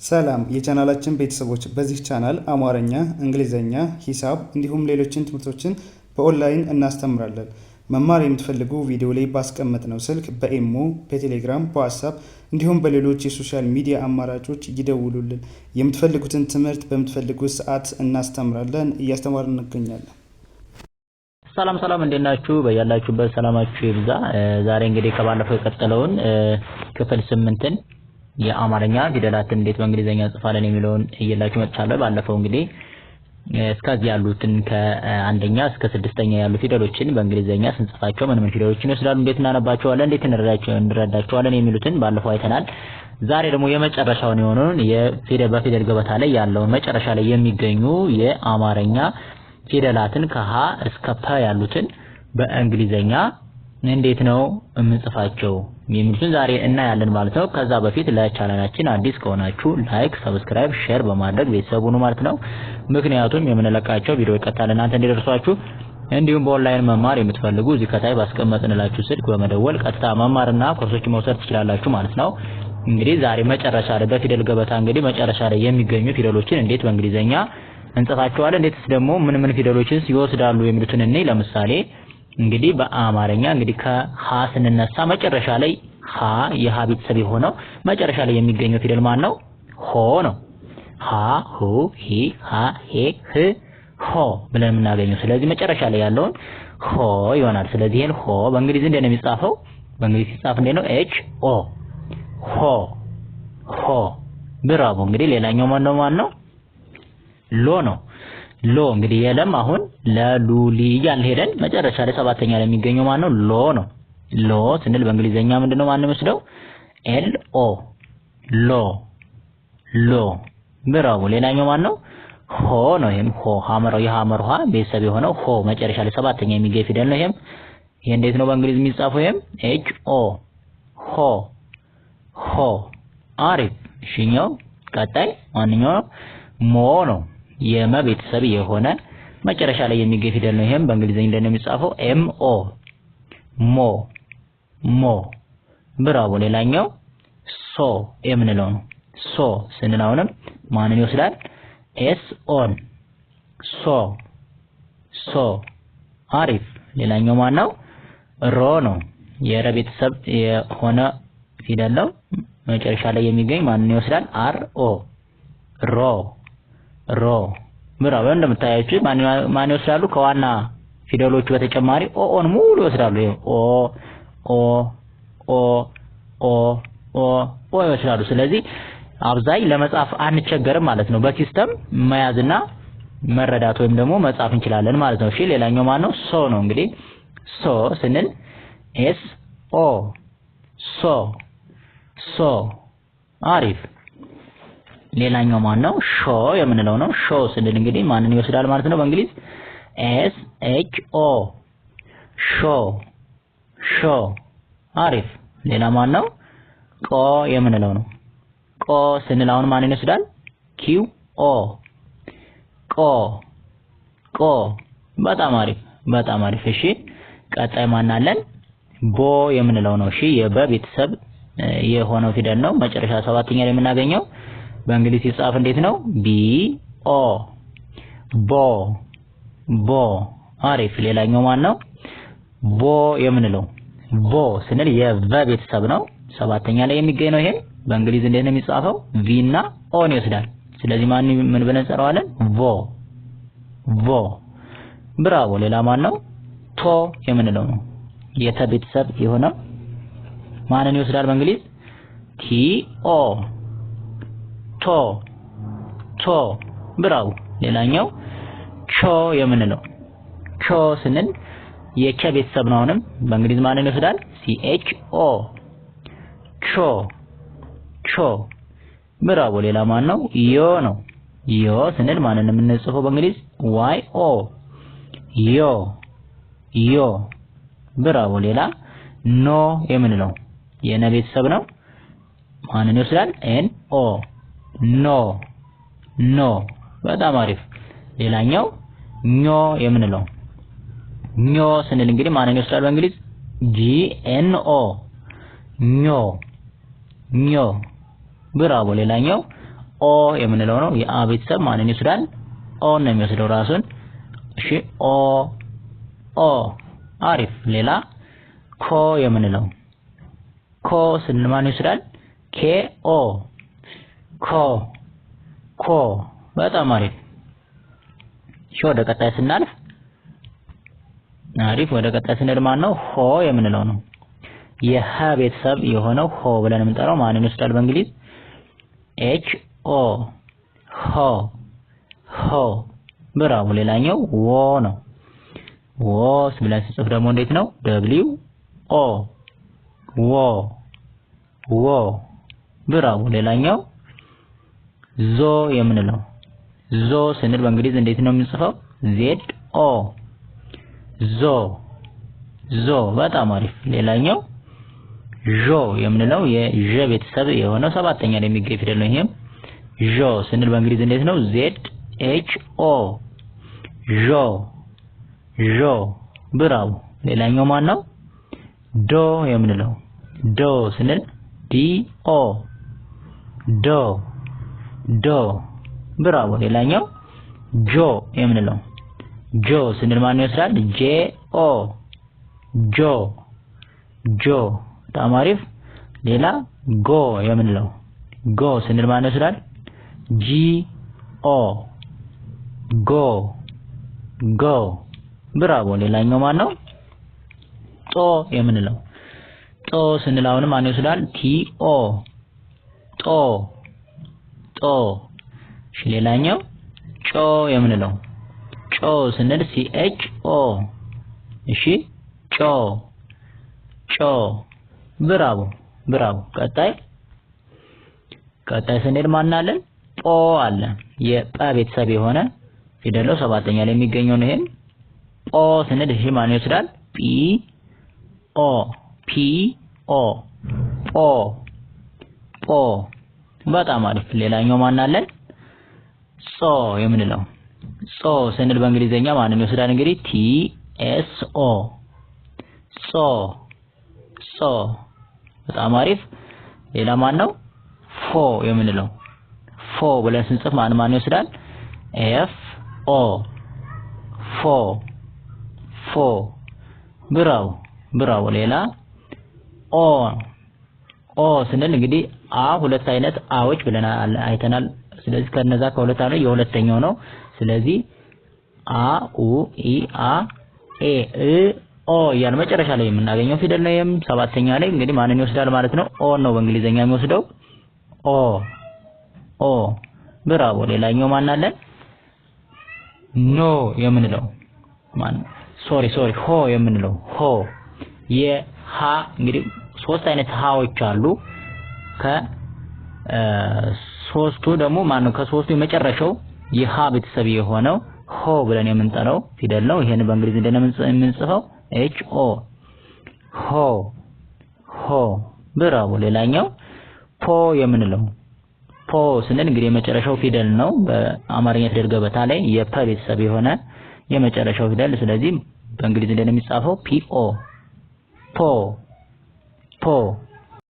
ሰላም የቻናላችን ቤተሰቦች፣ በዚህ ቻናል አማርኛ፣ እንግሊዘኛ፣ ሂሳብ እንዲሁም ሌሎችን ትምህርቶችን በኦንላይን እናስተምራለን። መማር የምትፈልጉ ቪዲዮ ላይ ባስቀመጥነው ስልክ በኢሞ፣ በቴሌግራም፣ በዋትስአፕ እንዲሁም በሌሎች የሶሻል ሚዲያ አማራጮች ይደውሉልን። የምትፈልጉትን ትምህርት በምትፈልጉት ሰዓት እናስተምራለን፣ እያስተማርን እንገኛለን። ሰላም እንደናችሁ በያላችሁበት ሰላማችሁ ይብዛ። ዛሬ እንግዲህ ከባለፈው የቀጠለውን ክፍል 8ን የአማርኛ ፊደላትን እንዴት በእንግሊዘኛ እንጽፋለን የሚለውን እየላችሁ መጥቻለሁ። ባለፈው እንግዲህ እስከዚህ ያሉትን ከአንደኛ እስከ 6ኛ ያሉ ፊደሎችን በእንግሊዘኛ ስንጽፋቸው ምን ፊደሎችን ይወስዳሉ፣ እንዴት እናነባቸዋለን፣ እንዴት እንረዳቸዋለን የሚሉትን ባለፈው አይተናል። ዛሬ ደግሞ የመጨረሻውን የሆነውን የፊደል በፊደል ገበታ ላይ ያለውን መጨረሻ ላይ የሚገኙ የአማርኛ ፊደላትን ከሀ እስከ ፐ ያሉትን በእንግሊዘኛ እንዴት ነው የምንጽፋቸው የሚሉትን ዛሬ እናያለን ማለት ነው። ከዛ በፊት ለቻናላችን አዲስ ከሆናችሁ ላይክ፣ ሰብስክራይብ፣ ሼር በማድረግ ቤተሰብ ሁኑ ማለት ነው። ምክንያቱም የምንለቃቸው ቪዲዮ ቀጥታ ለእናንተ እንዲደርሷችሁ፣ እንዲሁም በኦንላይን መማር የምትፈልጉ እዚህ ከታይ ባስቀመጥንላችሁ ስልክ በመደወል ቀጥታ መማርና ኮርሶችን መውሰድ ትችላላችሁ ማለት ነው። እንግዲህ ዛሬ መጨረሻ ላይ በፊደል ገበታ እንግዲህ መጨረሻ ላይ የሚገኙ ፊደሎችን እንዴት በእንግሊዘኛ እንጽፋቸዋለን፣ እንዴትስ ደግሞ ምን ፊደሎችን ይወስዳሉ የሚሉትን እኔ ለምሳሌ እንግዲህ በአማርኛ እንግዲህ ከሀ ስንነሳ መጨረሻ ላይ ሀ የሀ ቤተሰብ የሆነው መጨረሻ ላይ የሚገኘው ፊደል ማን ነው? ሆ ነው። ሀ ሁ ሂ ሃ ሄ ህ ሆ ብለን የምናገኘው። ስለዚህ መጨረሻ ላይ ያለውን ሆ ይሆናል። ስለዚህ ይሄን ሆ በእንግሊዝ እንዴት ነው የሚጻፈው? በእንግሊዝ ሲጻፍ እንዴት ነው? ኤች ኦ ሆ ሆ። ብራቮ። እንግዲህ ሌላኛው ማን ነው? ሎ ነው። ሎ እንግዲህ የለም አሁን ለሉሊ እያልን ሄደን መጨረሻ ላይ 7ኛ ላይ የሚገኘው ማን ነው? ሎ ነው። ሎ ስንል በእንግሊዘኛ ምንድነው ማን መስለው? ኤል ኦ ሎ ሎ። ብራቮ። ሌላኛው ማን ነው? ሆ ነው። ይሄም ሆ ሐመራው የሐመር ውሃ ቤተሰብ የሆነው ሆ መጨረሻ ላይ 7ኛ የሚገኝ ፊደል ነው። ይሄ እንዴት ነው በእንግሊዝ የሚጻፈው? ይሄም ኤች ኦ ሆ ሆ። አሪፍ። እሺኛው ቀጣይ ማንኛው? ሞ ነው። የመ ቤተሰብ የሆነ መጨረሻ ላይ የሚገኝ ፊደል ነው። ይሄም በእንግሊዘኛ እንደሆነ የሚጻፈው ኤም ኦ ሞ ሞ። ብራቮ። ሌላኛው ሶ የምንለው ነው። ሶ ስንል አሁንም ማንን ይወስዳል? ኤስ ኦን ሶ ሶ። አሪፍ። ሌላኛው ማን ነው? ሮ ነው። የረ ቤተሰብ የሆነ ፊደል ነው። መጨረሻ ላይ የሚገኝ ማንን ይወስዳል? አር ኦ ሮ ሮ። ብራቮ። እንደምታያችሁ ማን ይወስዳሉ? ከዋና ፊደሎቹ በተጨማሪ ኦን ሙሉ ይወስዳሉ። ይሄ ኦ ኦ ኦ ኦ ኦ ኦ ይወስዳሉ። ስለዚህ አብዛኝ ለመጻፍ አንቸገርም ማለት ነው። በሲስተም መያዝና መረዳት ወይም ደግሞ መጻፍ እንችላለን ማለት ነው። እሺ ሌላኛው ማን ነው? ሶ ነው። እንግዲህ ሶ ስንል ኤስ ኦ ሶ ሶ። አሪፍ። ሌላኛው ማን ነው? ሾ የምንለው ነው። ሾ ስንል እንግዲህ ማንን ይወስዳል ማለት ነው? በእንግሊዝ ኤስ ኤች ኦ ሾ ሾ። አሪፍ። ሌላ ማን ነው? ቆ የምንለው ነው። ቆ ስንል አሁን ማንን ይወስዳል? ኪው ኦ ቆ ቆ። በጣም አሪፍ በጣም አሪፍ። እሺ ቀጣይ ማን አለን? ቦ የምንለው ነው። እሺ የበ ቤተሰብ የሆነው ፊደል ነው። መጨረሻ 7ኛ ላይ የምናገኘው በእንግሊዝ ሲጻፍ እንዴት ነው? ቢ ኦ ቦ ቦ። አሪፍ። ሌላኛው ማን ነው? ቦ የምንለው ቦ ስንል የቨ ቤተሰብ ነው። 7ኛ ላይ የሚገኝ ነው። ይሄ በእንግሊዝ እንዴት ነው የሚጻፈው? ቪ እና ኦን ይወስዳል። ስለዚህ ምን ብለን እንጠራዋለን? ቮ ቮ። ብራቮ። ሌላ ማን ነው? ቶ የምንለው ነው። የተ ቤተሰብ የሆነው ማንን ይወስዳል በእንግሊዝ? ቲ ኦ ቶ ቶ። ብራው። ሌላኛው ቾ የምንለው ቾ ስንል የቸ ቤተሰብ ነው። አሁንም በእንግሊዝ ማንን ይወስዳል? ሲ ኤች ኦ ቾ ቾ። ብራው። ሌላ ማን ነው? ዮ ነው። ዮ ስንል ማንን የምንጽፈው በእንግሊዝ? ዋይ ኦ ዮ ዮ። ብራው። ሌላ ኖ የምንለው የነ ቤተሰብ ነው። ማንን ይወስዳል? ኤን ኦ ኖ ኖ። በጣም አሪፍ። ሌላኛው ኞ የምንለው ኞ ስንል እንግዲህ ማንን ይወስዳል በእንግሊዝ? ጂ ኤን ኦ ኞ ኞ። ብራቮ። ሌላኛው ኦ የምንለው ነው። የአ ቤተሰብ ማንን ይወስዳል? ኦ ነው የሚወስደው ራሱን። እሺ ኦ አሪፍ። ሌላ ኮ የምንለው ኮ ስንል ማን ይወስዳል? ኬ ኦ ኮ በጣም አሪፍ። እሺ ወደ ቀጣይ ስናልፍ አሪፍ። ወደ ቀጣይ ስንል ማን ነው? ሆ የምንለው ነው። የሀ ቤተሰብ የሆነው ሆ ብለን የምንጠራው ማንን ይወስዳል በእንግሊዝ? ኤች ኦ ሆ ብራው። ሌላኛው ዎ ነው። ዎ ብለን ስንጽፍ ደግሞ እንዴት ነው? ደብሊው ኦ ዎ ብራው። ሌላኛው ዞ የምንለው ዞ ስንል በእንግሊዝ እንዴት ነው የምንጽፈው? ዜድ ኦ ዞ በጣም አሪፍ። ሌላኛው ዦ የምንለው የዠ ቤተሰብ የሆነው ሰባተኛ ላይ የሚገኝ ፊደል ነው። ይሄም ዦ ስንል በእንግሊዝ እንዴት ነው? ዜድ ኤች ኦ ዦ ብራው። ሌላኛው ማን ነው? ዶ የምንለው ዶ ስንል ዲ ኦ ዶ ብራው። ሌላኛው ጆ የምንለው ጆ ስንል ማን ይወስዳል? ጄ ኦ ጆ በጣም አሪፍ። ሌላ ጎ የምንለው ጎ ስንል ማን ይወስዳል? ጂ ኦ ጎ ብራቮ። ሌላኛው ማን ነው? ጦ የምንለው ጦ ስንል አሁንም ማን ይወስዳል? ቲ ኦ ጦ። እሺ ሌላኛው ጮ የምንለው ጮ ስንል ሲ ኤች ኦ እሺ ጮ ብራቮ። ቀጣይ ስንል ማን አለን? ጶ አለ። የጳ ቤተሰብ የሆነ ፊደል ነው። ሰባተኛ ላይ የሚገኘው ነው። ይሄን ጶ ስንል እሺ ማን ይወስዳል? ፒ ኦ ጶ በጣም አሪፍ። ሌላኛው ማን አለን? ጾ የምንለው ጾ ስንል በእንግሊዘኛ ማንን ይወስዳል? እንግዲህ ቲ ኤስ ኦ ጾ በጣም አሪፍ። ሌላ ማን ነው? ፎ የምንለው ፎ ብለን ስንጽፍ ማን ይወስዳል? ኤፍ ኦ ፎ ብራው። ሌላ ኦ ስንል እንግዲህ አ ሁለት አይነት አዎች ብለን አይተናል። ስለዚህ ከነዛ ከሁለት አለ የሁለተኛው ነው። ስለዚህ አ ኡ ኢ አ ኤ እ ኦ ያን መጨረሻ ላይ የምናገኘው ፊደል ነው። ይሄም ሰባተኛ ላይ እንግዲህ ማንን ይወስዳል ማለት ነው? ኦ ነው በእንግሊዘኛ የሚወስደው ኦ ብራቮ። ሌላኛው ማን አለን? ኖ የምንለው ሶሪ ሆ የምንለው ሆ የሃ እንግዲህ ሶስት አይነት ሃዎች አሉ። ከሶስቱ ደግሞ ማነው? ከሶስቱ የመጨረሻው የሃ ቤተሰብ የሆነው ሆ ብለን የምንጠራው ፊደል ነው። ይሄን በእንግሊዝ እንደምንጽፈው ኤች ኦ ሆ ብራቮ። ሌላኛው ፖ የምንለው ፖ ስንል እንግዲህ የመጨረሻው ፊደል ነው። በአማርኛ ፊደል ገበታ ላይ የፐ ቤተሰብ የሆነ የመጨረሻው ፊደል። ስለዚህ በእንግሊዝ እንደሚጻፈው ፒ ኦ ፖ